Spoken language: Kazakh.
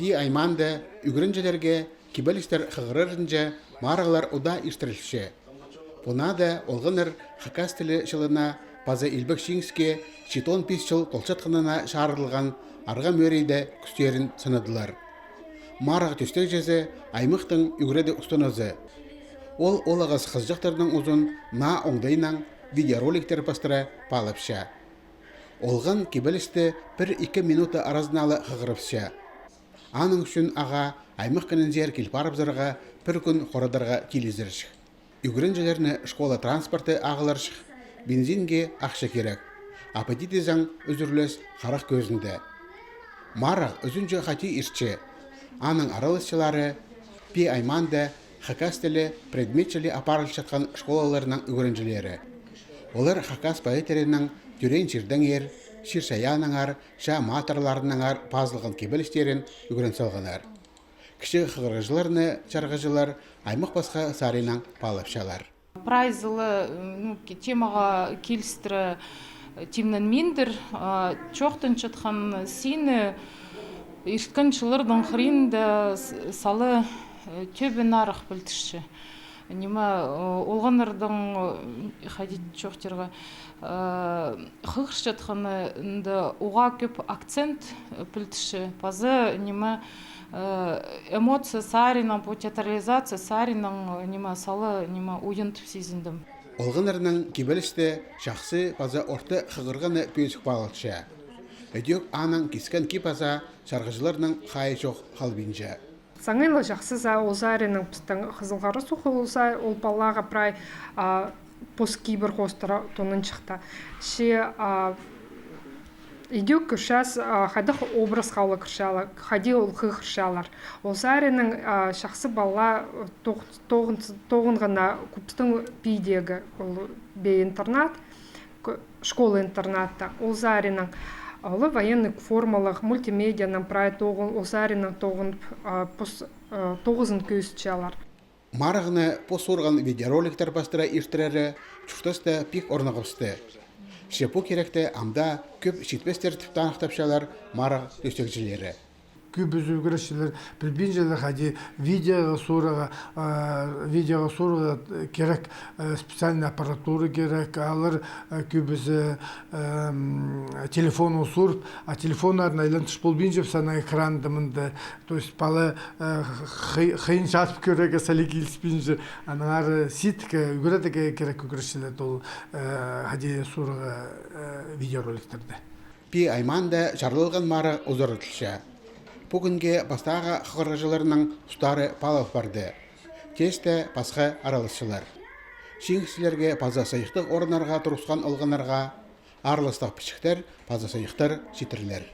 Пи айманды үгірінжелерге кибелістер қығырырынжа марағылар ұда иштірілші. Бұнада олғыныр хакас тілі шылына паза илбек шиңске читон пис жыл толчатқынына шарылған арға мөрейді күстерін сынадылар. Марағы төстек жезі аймықтың үгіреді ұстаназы. Ол олағыз қызжықтардың ұзын на оңдайнан видеороликтер пастыра палапша. Олған кибелісті 1-2 минута аразналы қығырыпша. Аның үшін аға аймық кінінзер келпарып-зырға бір күн қорадарға келезірші. Үгірінжелеріні школа транспорты ағыларшық, бензинге ақша керек. Апатиті заң үзірлес қарақ көзінде. Марaq үзінжі қати ішчі. Аның аралысшылары пи айманды хакас тілі предметчілі апарыл жатқан школаларының үгірінжелері. Олар хакас поэтерінің түрен жердің ер, ширшаяныңар, ша матырларыныңар пазылған кебелістерін үгірін салғанар. Кіші қығырғыжыларыны чарғыжылар аймық басқа саринан палапшалар. Прайзылы темаға келістірі темнен мендір, чоқтын чатқан сені ішкін жылырдың қыринді салы төбі нарық білтіші. Нема олғанырдың қадет чоқтырға қығыш жатқанында оға көп акцент білтіші. Пазы нема эмоция саринан, театрализация саринан нема салы нема ойынтып сезіндім. Олғанырның кебелісті жақсы паза орты қығырғаны пөйсік бағылтшы. Өдек аның кескен кипаза шарғыжыларының қайы жоқ қалбинжа. Саңайлы жақсы за олзарының пістің қызылғары сұқы олса, ол балаға прай поскибір қостыра тонын шықты. Ше идек күршас қадық образ қаулы күршалы, қади олқы күршалар. Олзарының шақсы бала тоғынғына көпістің пейдегі бей интернат, школа-интернатта. Олзарының Олы военный формалық мультимедианың прай олзарының тоғызын көзчалар. Марағыны пос орған видеороликтер бастыра иштірері чүштісті пик орнағысты. Шепу керекті амда көп шетпестер тіптан ақтапшалар мараг төстекжілері. Көп өзгерістер білбенжелер хади видеоға сораға керек специальный аппаратура керек, алыр көбізі телефону сұрып, а телефонларын айлантыш болбенжеп сана экрандымынды, то есть балы қиын жатып көрегі сәлі келіспенжі, аныңар ситкі үгіредігі керек өгірістер ол хади сораға видеороликтерді. Пи айманда жарлылған мары ұзырытылшы. Бүгінге бастаға қығырғыжыларының ұстары палау барды. Тесті басқа аралысшылар. Шеңкісілерге паза сайықтық орынарға тұрысқан олғанарға, арлыстық пішіктер паза сайықтар жетірлер.